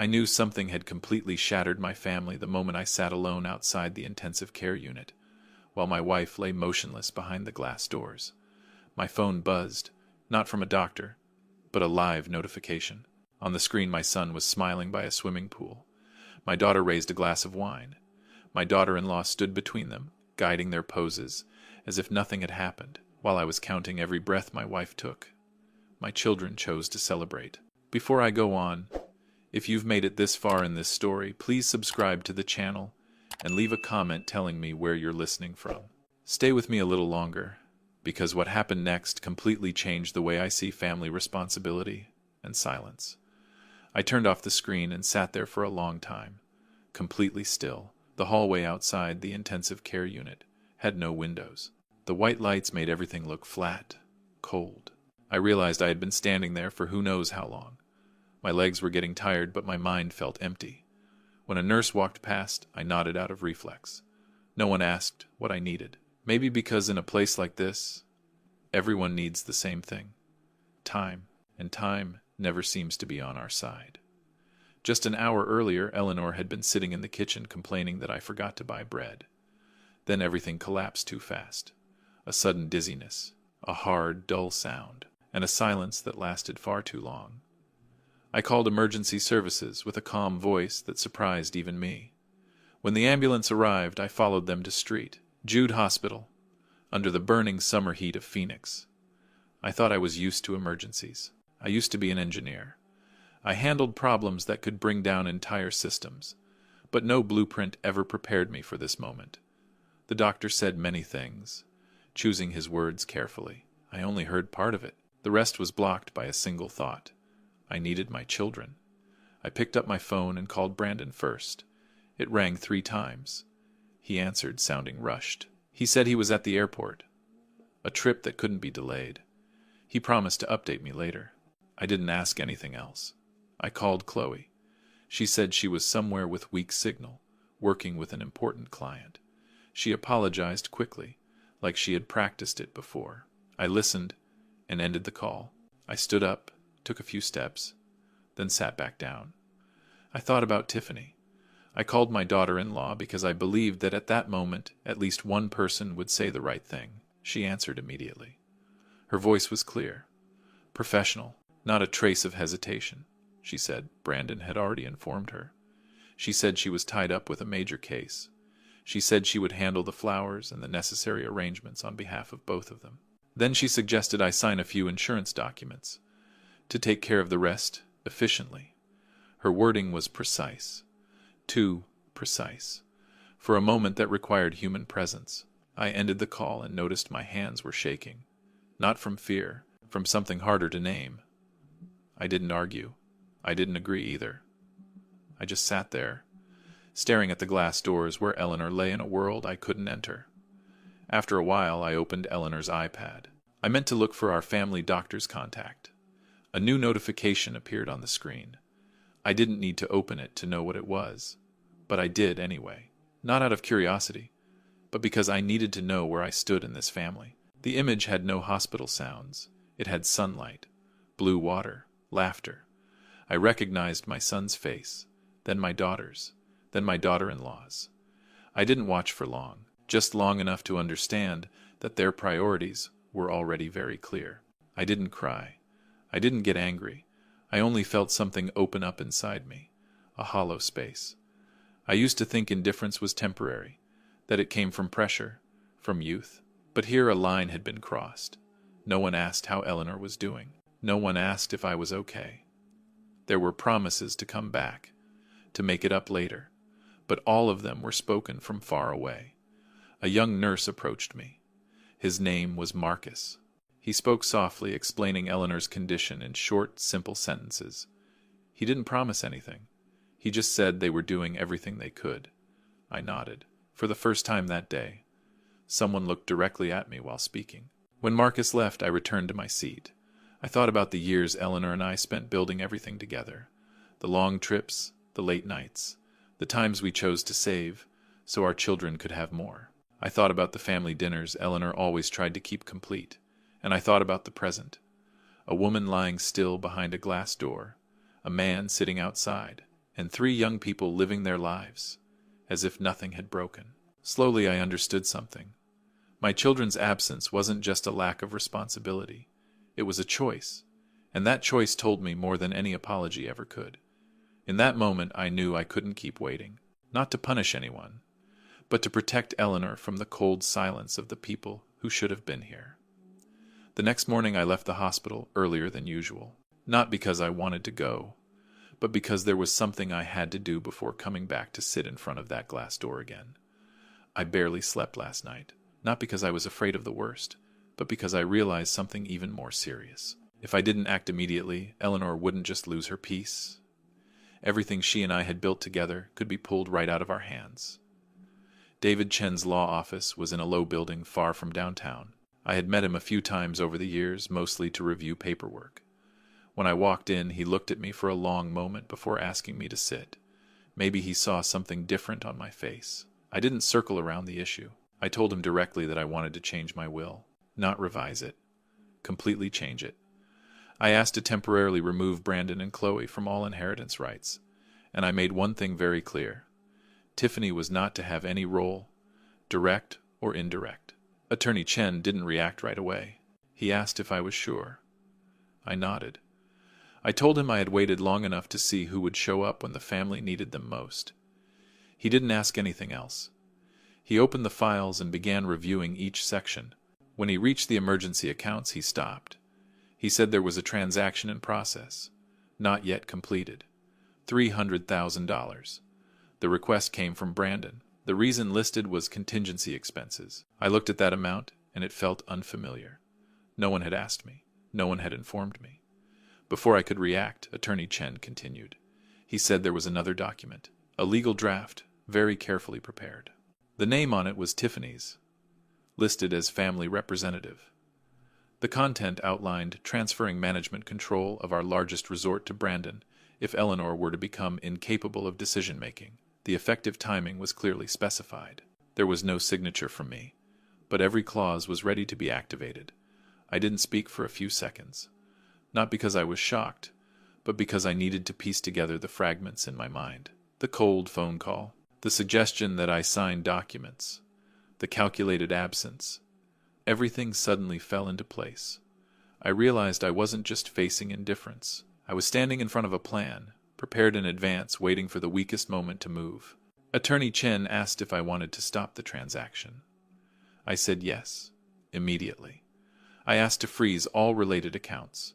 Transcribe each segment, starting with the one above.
I knew something had completely shattered my family the moment I sat alone outside the intensive care unit, while my wife lay motionless behind the glass doors. My phone buzzed, not from a doctor, but a live notification. On the screen, my son was smiling by a swimming pool. My daughter raised a glass of wine. My daughter-in-law stood between them, guiding their poses, as if nothing had happened, while I was counting every breath my wife took. My children chose to celebrate. Before I go on, if you've made it this far in this story, please subscribe to the channel and leave a comment telling me where you're listening from. Stay with me a little longer, because what happened next completely changed the way I see family responsibility and silence. I turned off the screen and sat there for a long time, completely still. The hallway outside the intensive care unit had no windows. The white lights made everything look flat, cold. I realized I had been standing there for who knows how long. My legs were getting tired, but my mind felt empty. When a nurse walked past, I nodded out of reflex. No one asked what I needed. Maybe because in a place like this, everyone needs the same thing: time, and time never seems to be on our side. Just an hour earlier, Eleanor had been sitting in the kitchen complaining that I forgot to buy bread. Then everything collapsed too fast. A sudden dizziness, a hard, dull sound, and a silence that lasted far too long. I called emergency services with a calm voice that surprised even me. When the ambulance arrived, I followed them to St. Jude Hospital, under the burning summer heat of Phoenix. I thought I was used to emergencies. I used to be an engineer. I handled problems that could bring down entire systems, but no blueprint ever prepared me for this moment. The doctor said many things, choosing his words carefully. I only heard part of it. The rest was blocked by a single thought. I needed my children. I picked up my phone and called Brandon first. It rang 3 times. He answered, sounding rushed. He said he was at the airport, a trip that couldn't be delayed. He promised to update me later. I didn't ask anything else. I called Chloe. She said she was somewhere with weak signal, working with an important client. She apologized quickly, like she had practiced it before. I listened and ended the call. I stood up, took a few steps, then sat back down. I thought about Tiffany. I called my daughter-in-law because I believed that at that moment at least one person would say the right thing. She answered immediately. Her voice was clear, professional, not a trace of hesitation. She said Brandon had already informed her. She said she was tied up with a major case. She said she would handle the flowers and the necessary arrangements on behalf of both of them. Then she suggested I sign a few insurance documents to take care of the rest efficiently. Her wording was precise, too precise. For a moment that required human presence, I ended the call and noticed my hands were shaking. Not from fear, from something harder to name. I didn't argue. I didn't agree either. I just sat there, staring at the glass doors where Eleanor lay in a world I couldn't enter. After a while, I opened Eleanor's iPad. I meant to look for our family doctor's contact. A new notification appeared on the screen. I didn't need to open it to know what it was, but I did anyway. Not out of curiosity, but because I needed to know where I stood in this family. The image had no hospital sounds. It had sunlight, blue water, laughter. I recognized my son's face, then my daughter's, then my daughter-in-law's. I didn't watch for long, just long enough to understand that their priorities were already very clear. I didn't cry. I didn't get angry. I only felt something open up inside me, a hollow space. I used to think indifference was temporary, that it came from pressure, from youth. But here a line had been crossed. No one asked how Eleanor was doing. No one asked if I was okay. There were promises to come back, to make it up later, but all of them were spoken from far away. A young nurse approached me. His name was Marcus. He spoke softly, explaining Eleanor's condition in short, simple sentences. He didn't promise anything. He just said they were doing everything they could. I nodded. For the first time that day, someone looked directly at me while speaking. When Marcus left, I returned to my seat. I thought about the years Eleanor and I spent building everything together. The long trips, the late nights, the times we chose to save so our children could have more. I thought about the family dinners Eleanor always tried to keep complete, and I thought about the present. A woman lying still behind a glass door, a man sitting outside, and 3 young people living their lives, as if nothing had broken. Slowly I understood something. My children's absence wasn't just a lack of responsibility. It was a choice, and that choice told me more than any apology ever could. In that moment I knew I couldn't keep waiting, not to punish anyone, but to protect Eleanor from the cold silence of the people who should have been here. The next morning I left the hospital earlier than usual, not because I wanted to go, but because there was something I had to do before coming back to sit in front of that glass door again. I barely slept last night, not because I was afraid of the worst, but because I realized something even more serious. If I didn't act immediately, Eleanor wouldn't just lose her peace. Everything she and I had built together could be pulled right out of our hands. David Chen's law office was in a low building far from downtown. I had met him a few times over the years, mostly to review paperwork. When I walked in, he looked at me for a long moment before asking me to sit. Maybe he saw something different on my face. I didn't circle around the issue. I told him directly that I wanted to change my will, not revise it, completely change it. I asked to temporarily remove Brandon and Chloe from all inheritance rights, and I made one thing very clear. Tiffany was not to have any role, direct or indirect. Attorney Chen didn't react right away. He asked if I was sure. I nodded. I told him I had waited long enough to see who would show up when the family needed them most. He didn't ask anything else. He opened the files and began reviewing each section. When he reached the emergency accounts, he stopped. He said there was a transaction in process, not yet completed. $300,000. The request came from Brandon. The reason listed was contingency expenses. I looked at that amount, and it felt unfamiliar. No one had asked me. No one had informed me. Before I could react, Attorney Chen continued. He said there was another document, a legal draft, very carefully prepared. The name on it was Tiffany's, listed as family representative. The content outlined transferring management control of our largest resort to Brandon if Eleanor were to become incapable of decision-making. The effective timing was clearly specified. There was no signature from me, but every clause was ready to be activated. I didn't speak for a few seconds, not because I was shocked, but because I needed to piece together the fragments in my mind. The cold phone call, the suggestion that I sign documents, the calculated absence. Everything suddenly fell into place. I realized I wasn't just facing indifference. I was standing in front of a plan, prepared in advance, waiting for the weakest moment to move. Attorney Chen asked if I wanted to stop the transaction. I said yes, immediately. I asked to freeze all related accounts.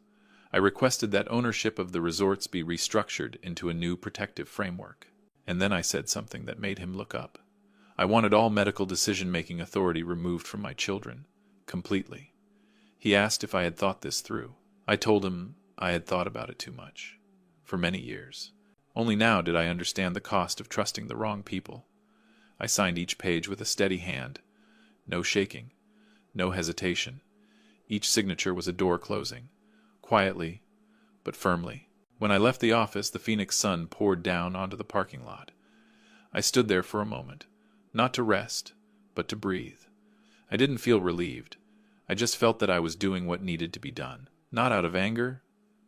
I requested that ownership of the resorts be restructured into a new protective framework. And then I said something that made him look up. I wanted all medical decision-making authority removed from my children, completely. He asked if I had thought this through. I told him I had thought about it too much, for many years. Only now did I understand the cost of trusting the wrong people. I signed each page with a steady hand. No shaking, no hesitation. Each signature was a door closing, quietly, but firmly. When I left the office, the Phoenix sun poured down onto the parking lot. I stood there for a moment, not to rest, but to breathe. I didn't feel relieved. I just felt that I was doing what needed to be done, not out of anger,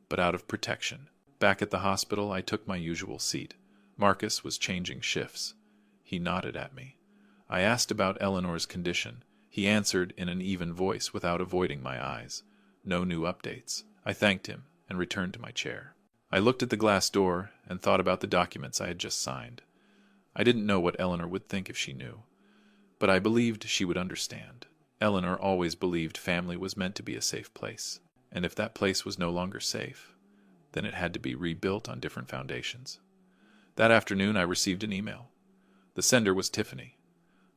but out of protection. Back at the hospital, I took my usual seat. Marcus was changing shifts. He nodded at me. I asked about Eleanor's condition. He answered in an even voice without avoiding my eyes. No new updates. I thanked him and returned to my chair. I looked at the glass door and thought about the documents I had just signed. I didn't know what Eleanor would think if she knew, but I believed she would understand. Eleanor always believed family was meant to be a safe place, and if that place was no longer safe, then it had to be rebuilt on different foundations. That afternoon I received an email. The sender was Tiffany.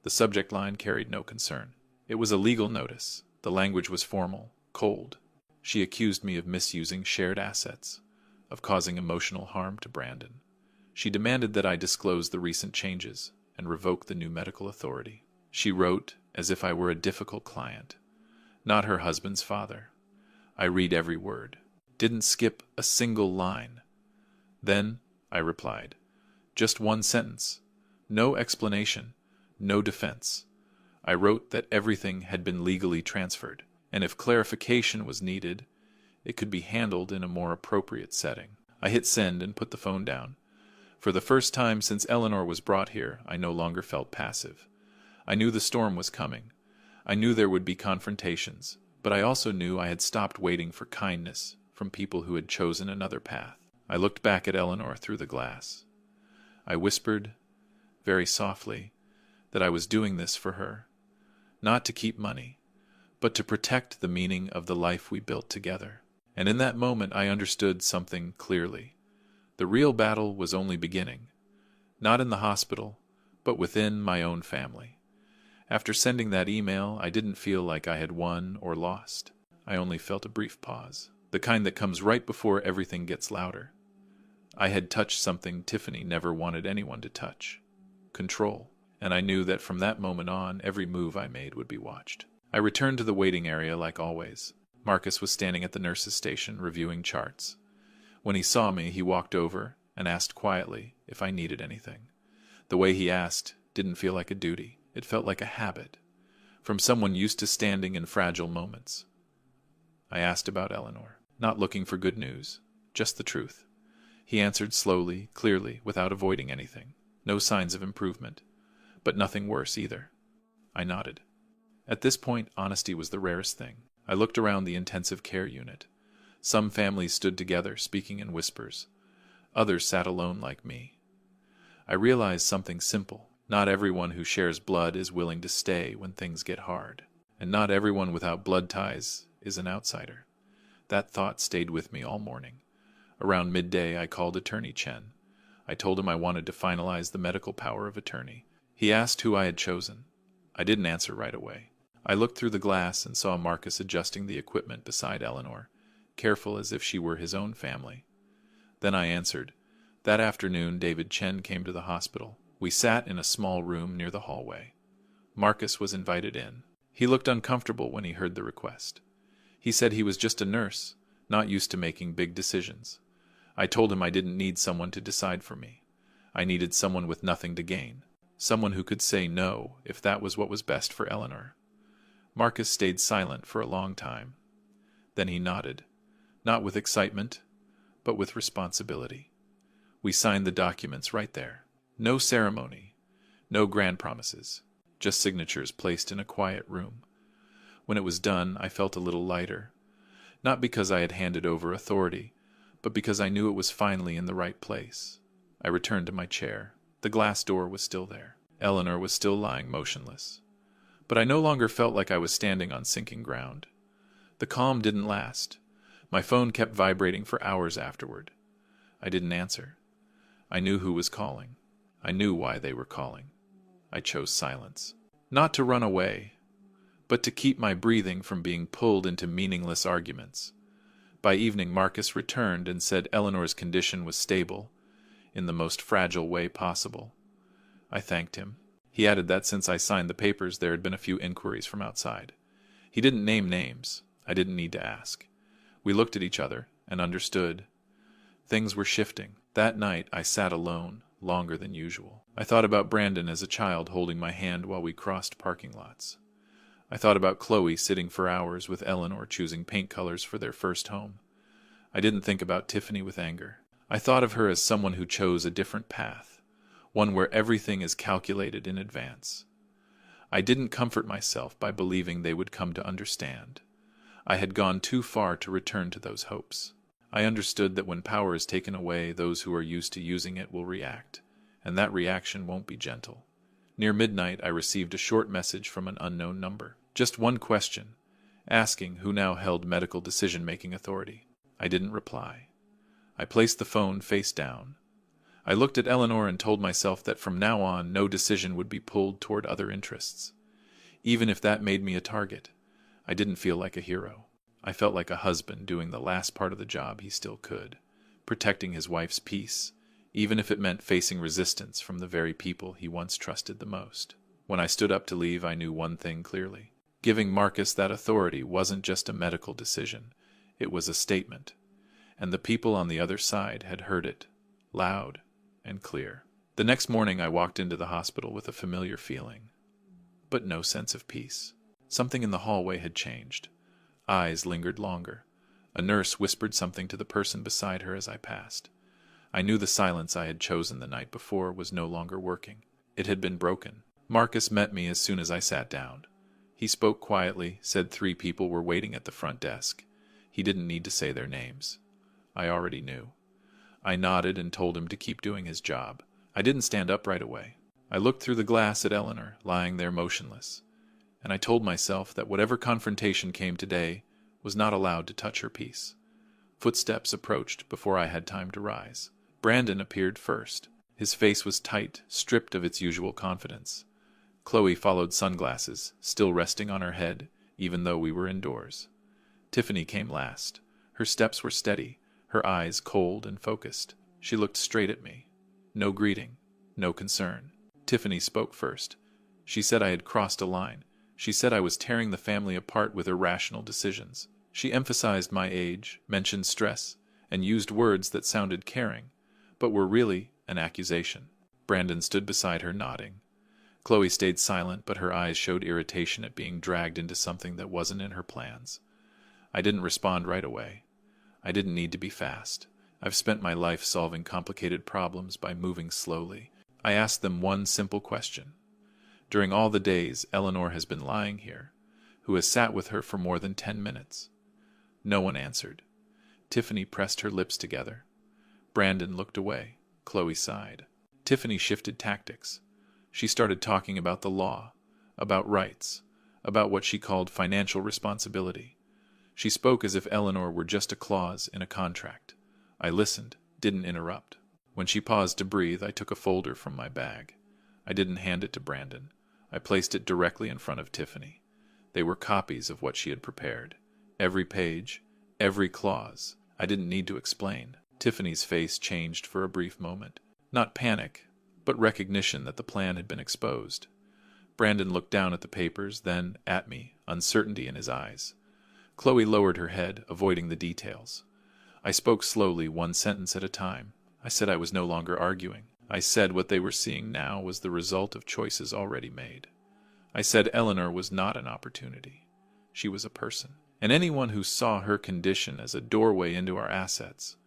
The subject line carried no concern. It was a legal notice. The language was formal, cold. She accused me of misusing shared assets, of causing emotional harm to Brandon. She demanded that I disclose the recent changes and revoke the new medical authority. She wrote as if I were a difficult client, not her husband's father. I read every word, didn't skip a single line. Then I replied, just one sentence, no explanation, no defense. I wrote that everything had been legally transferred, and if clarification was needed, it could be handled in a more appropriate setting. I hit send and put the phone down. For the first time since Eleanor was brought here, I no longer felt passive. I knew the storm was coming. I knew there would be confrontations, but I also knew I had stopped waiting for kindness from people who had chosen another path. I looked back at Eleanor through the glass. I whispered, very softly, that I was doing this for her, not to keep money, but to protect the meaning of the life we built together. And in that moment I understood something clearly. The real battle was only beginning, not in the hospital, but within my own family. After sending that email, I didn't feel like I had won or lost. I only felt a brief pause, the kind that comes right before everything gets louder. I had touched something Tiffany never wanted anyone to touch: control, and I knew that from that moment on, every move I made would be watched. I returned to the waiting area like always. Marcus was standing at the nurse's station, reviewing charts. When he saw me, he walked over and asked quietly if I needed anything. The way he asked didn't feel like a duty. It felt like a habit, from someone used to standing in fragile moments. I asked about Eleanor, not looking for good news, just the truth. He answered slowly, clearly, without avoiding anything. No signs of improvement, but nothing worse either. I nodded. At this point, honesty was the rarest thing. I looked around the intensive care unit. Some families stood together, speaking in whispers. Others sat alone like me. I realized something simple. Not everyone who shares blood is willing to stay when things get hard. And not everyone without blood ties is an outsider. That thought stayed with me all morning. Around midday, I called Attorney Chen. I told him I wanted to finalize the medical power of attorney. He asked who I had chosen. I didn't answer right away. I looked through the glass and saw Marcus adjusting the equipment beside Eleanor, careful as if she were his own family. Then I answered. That afternoon, David Chen came to the hospital. We sat in a small room near the hallway. Marcus was invited in. He looked uncomfortable when he heard the request. He said he was just a nurse, not used to making big decisions. I told him I didn't need someone to decide for me. I needed someone with nothing to gain, someone who could say no if that was what was best for Eleanor. Marcus stayed silent for a long time. Then he nodded, not with excitement, but with responsibility. We signed the documents right there. No ceremony, no grand promises, just signatures placed in a quiet room. When it was done, I felt a little lighter, not because I had handed over authority, but because I knew it was finally in the right place. I returned to my chair. The glass door was still there. Eleanor was still lying motionless. But I no longer felt like I was standing on sinking ground. The calm didn't last. My phone kept vibrating for hours afterward. I didn't answer. I knew who was calling. I knew why they were calling. I chose silence. Not to run away, but to keep my breathing from being pulled into meaningless arguments. By evening, Marcus returned and said Eleanor's condition was stable, in the most fragile way possible. I thanked him. He added that since I signed the papers, there had been a few inquiries from outside. He didn't name names. I didn't need to ask. We looked at each other and understood. Things were shifting. That night, I sat alone, longer than usual. I thought about Brandon as a child holding my hand while we crossed parking lots. I thought about Chloe sitting for hours with Eleanor choosing paint colors for their first home. I didn't think about Tiffany with anger. I thought of her as someone who chose a different path, one where everything is calculated in advance. I didn't comfort myself by believing they would come to understand. I had gone too far to return to those hopes. I understood that when power is taken away, those who are used to using it will react, and that reaction won't be gentle. Near midnight, I received a short message from an unknown number. Just one question, asking who now held medical decision-making authority. I didn't reply. I placed the phone face down. I looked at Eleanor and told myself that from now on, no decision would be pulled toward other interests. Even if that made me a target, I didn't feel like a hero. I felt like a husband doing the last part of the job he still could, protecting his wife's peace, even if it meant facing resistance from the very people he once trusted the most. When I stood up to leave, I knew one thing clearly. Giving Marcus that authority wasn't just a medical decision, it was a statement, and the people on the other side had heard it, loud and clear. The next morning I walked into the hospital with a familiar feeling, but no sense of peace. Something in the hallway had changed. Eyes lingered longer. A nurse whispered something to the person beside her as I passed. I knew the silence I had chosen the night before was no longer working. It had been broken. Marcus met me as soon as I sat down. He spoke quietly, said 3 people were waiting at the front desk. He didn't need to say their names. I already knew. I nodded and told him to keep doing his job. I didn't stand up right away. I looked through the glass at Eleanor, lying there motionless, and I told myself that whatever confrontation came today was not allowed to touch her peace. Footsteps approached before I had time to rise. Brandon appeared first. His face was tight, stripped of its usual confidence. Chloe followed, sunglasses, still resting on her head, even though we were indoors. Tiffany came last. Her steps were steady, her eyes cold and focused. She looked straight at me. No greeting, no concern. Tiffany spoke first. She said I had crossed a line. She said I was tearing the family apart with irrational decisions. She emphasized my age, mentioned stress, and used words that sounded caring, but were really an accusation. Brandon stood beside her, nodding. Chloe stayed silent, but her eyes showed irritation at being dragged into something that wasn't in her plans. I didn't respond right away. I didn't need to be fast. I've spent my life solving complicated problems by moving slowly. I asked them one simple question. During all the days Eleanor has been lying here, who has sat with her for more than 10 minutes? No one answered. Tiffany pressed her lips together. Brandon looked away. Chloe sighed. Tiffany shifted tactics. She started talking about the law, about rights, about what she called financial responsibility. She spoke as if Eleanor were just a clause in a contract. I listened, didn't interrupt. When she paused to breathe, I took a folder from my bag. I didn't hand it to Brandon. I placed it directly in front of Tiffany. They were copies of what she had prepared. Every page, every clause. I didn't need to explain. Tiffany's face changed for a brief moment. Not panic, but recognition that the plan had been exposed. Brandon looked down at the papers, then at me, uncertainty in his eyes. Chloe lowered her head, avoiding the details. I spoke slowly, one sentence at a time. I said I was no longer arguing. I said what they were seeing now was the result of choices already made. I said Eleanor was not an opportunity. She was a person. And anyone who saw her condition as a doorway into our assets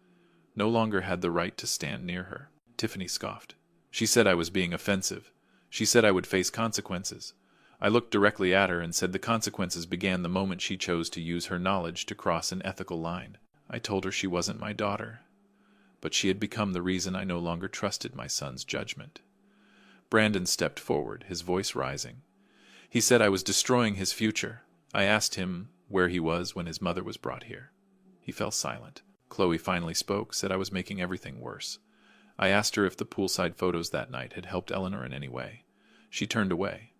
no longer had the right to stand near her. Tiffany scoffed. She said I was being offensive. She said I would face consequences. I looked directly at her and said the consequences began the moment she chose to use her knowledge to cross an ethical line. I told her she wasn't my daughter, but she had become the reason I no longer trusted my son's judgment. Brandon stepped forward, his voice rising. He said I was destroying his future. I asked him where he was when his mother was brought here. He fell silent. Chloe finally spoke, said I was making everything worse. I asked her if the poolside photos that night had helped Eleanor in any way. She turned away.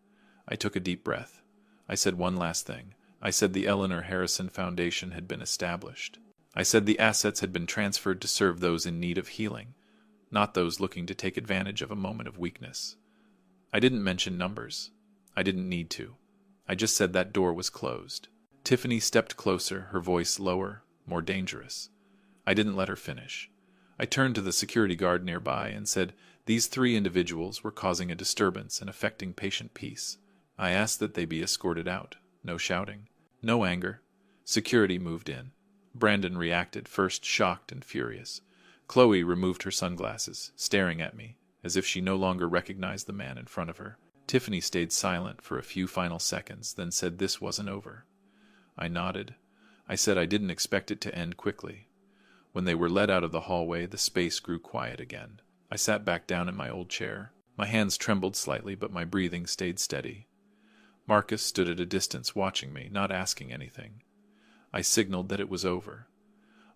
I took a deep breath. I said one last thing. I said the Eleanor Harrison Foundation had been established. I said the assets had been transferred to serve those in need of healing, not those looking to take advantage of a moment of weakness. I didn't mention numbers. I didn't need to. I just said that door was closed. Tiffany stepped closer, her voice lower, more dangerous. I didn't let her finish. I turned to the security guard nearby and said these 3 individuals were causing a disturbance and affecting patient peace. I asked that they be escorted out. No shouting. No anger. Security moved in. Brandon reacted, first shocked and furious. Chloe removed her sunglasses, staring at me, as if she no longer recognized the man in front of her. Tiffany stayed silent for a few final seconds, then said this wasn't over. I nodded. I said I didn't expect it to end quickly. When they were led out of the hallway, the space grew quiet again. I sat back down in my old chair. My hands trembled slightly, but my breathing stayed steady. Marcus stood at a distance watching me, not asking anything. I signaled that it was over.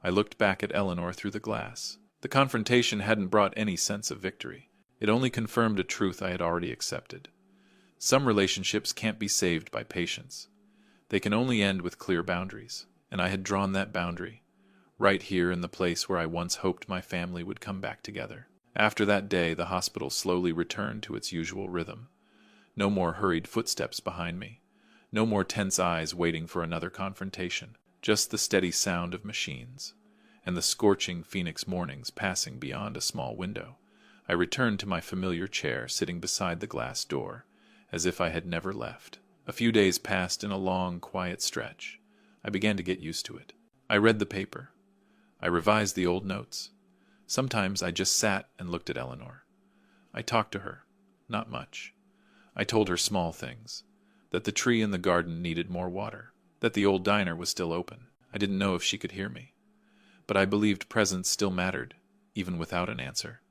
I looked back at Eleanor through the glass. The confrontation hadn't brought any sense of victory. It only confirmed a truth I had already accepted. Some relationships can't be saved by patience. They can only end with clear boundaries, and I had drawn that boundary, right here in the place where I once hoped my family would come back together. After that day, the hospital slowly returned to its usual rhythm. No more hurried footsteps behind me. No more tense eyes waiting for another confrontation. Just the steady sound of machines, and the scorching Phoenix mornings passing beyond a small window. I returned to my familiar chair, sitting beside the glass door, as if I had never left. A few days passed in a long, quiet stretch. I began to get used to it. I read the paper. I revised the old notes. Sometimes I just sat and looked at Eleanor. I talked to her. Not much. I told her small things. That the tree in the garden needed more water. That the old diner was still open. I didn't know if she could hear me. But I believed presence still mattered, even without an answer.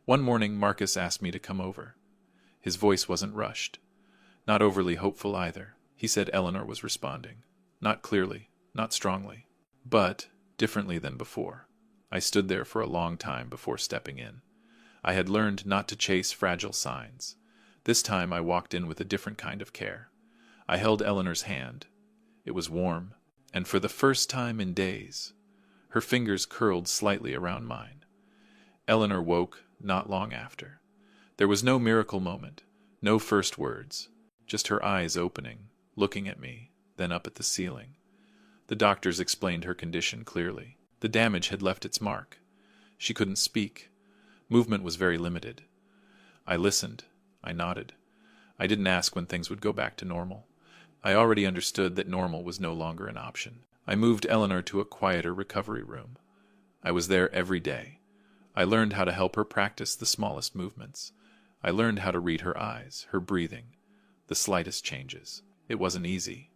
One morning, Marcus asked me to come over. His voice wasn't rushed. Not overly hopeful either. He said Eleanor was responding. Not clearly, not strongly, but differently than before. I stood there for a long time before stepping in. I had learned not to chase fragile signs. This time I walked in with a different kind of care. I held Eleanor's hand. It was warm, and for the first time in days, her fingers curled slightly around mine. Eleanor woke not long after. There was no miracle moment, no first words, just her eyes opening, looking at me, then up at the ceiling. The doctors explained her condition clearly. The damage had left its mark. She couldn't speak. Movement was very limited. I listened. I nodded. I didn't ask when things would go back to normal. I already understood that normal was no longer an option. I moved Eleanor to a quieter recovery room. I was there every day. I learned how to help her practice the smallest movements. I learned how to read her eyes, her breathing, the slightest changes. It wasn't easy,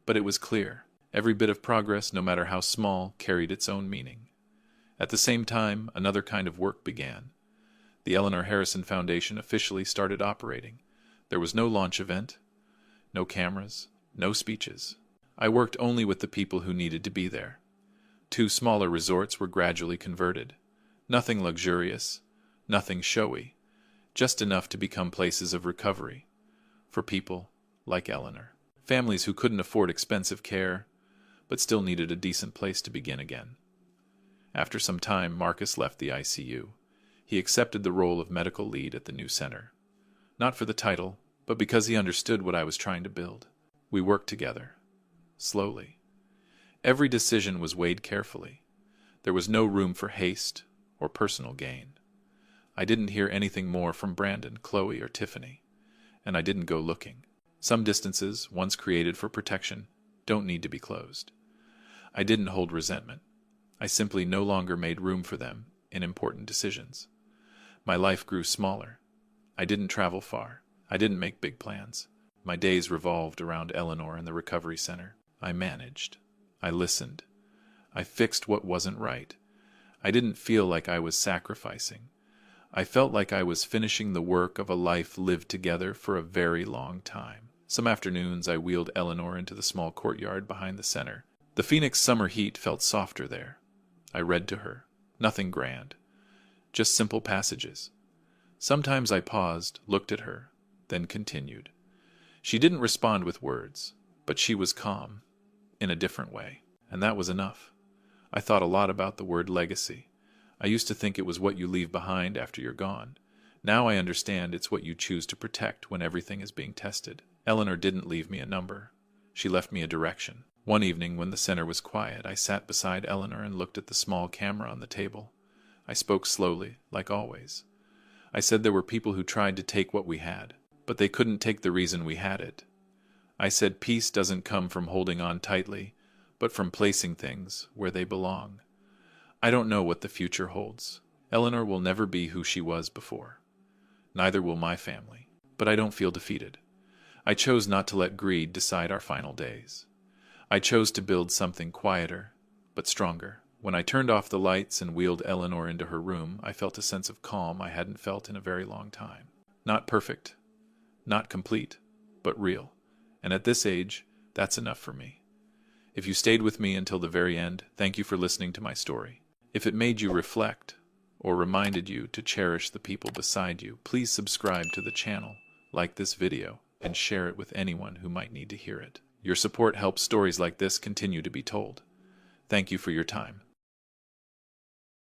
but it was clear. Every bit of progress, no matter how small, carried its own meaning. At the same time, another kind of work began. The Eleanor Harrison Foundation officially started operating. There was no launch event, no cameras, no speeches. I worked only with the people who needed to be there. 2 smaller resorts were gradually converted. Nothing luxurious, nothing showy, just enough to become places of recovery for people like Eleanor. Families who couldn't afford expensive care, but still needed a decent place to begin again. After some time, Marcus left the ICU. He accepted the role of medical lead at the new center. Not for the title, but because he understood what I was trying to build. We worked together, slowly. Every decision was weighed carefully. There was no room for haste or personal gain. I didn't hear anything more from Brandon, Chloe, or Tiffany, and I didn't go looking. Some distances, once created for protection, don't need to be closed. I didn't hold resentment. I simply no longer made room for them in important decisions. My life grew smaller. I didn't travel far. I didn't make big plans. My days revolved around Eleanor and the recovery center. I managed. I listened. I fixed what wasn't right. I didn't feel like I was sacrificing. I felt like I was finishing the work of a life lived together for a very long time. Some afternoons I wheeled Eleanor into the small courtyard behind the center. The Phoenix summer heat felt softer there. I read to her. Nothing grand. Just simple passages. Sometimes I paused, looked at her, then continued. She didn't respond with words, but she was calm, in a different way, and that was enough. I thought a lot about the word legacy. I used to think it was what you leave behind after you're gone. Now I understand it's what you choose to protect when everything is being tested. Eleanor didn't leave me a number. She left me a direction. One evening, when the center was quiet, I sat beside Eleanor and looked at the small camera on the table. I spoke slowly, like always. I said there were people who tried to take what we had, but they couldn't take the reason we had it. I said peace doesn't come from holding on tightly, but from placing things where they belong. I don't know what the future holds. Eleanor will never be who she was before. Neither will my family. But I don't feel defeated. I chose not to let greed decide our final days. I chose to build something quieter, but stronger. When I turned off the lights and wheeled Eleanor into her room, I felt a sense of calm I hadn't felt in a very long time. Not perfect, not complete, but real. And at this age, that's enough for me. If you stayed with me until the very end, thank you for listening to my story. If it made you reflect, or reminded you to cherish the people beside you, please subscribe to the channel, like this video, and share it with anyone who might need to hear it. Your support helps stories like this continue to be told. Thank you for your time.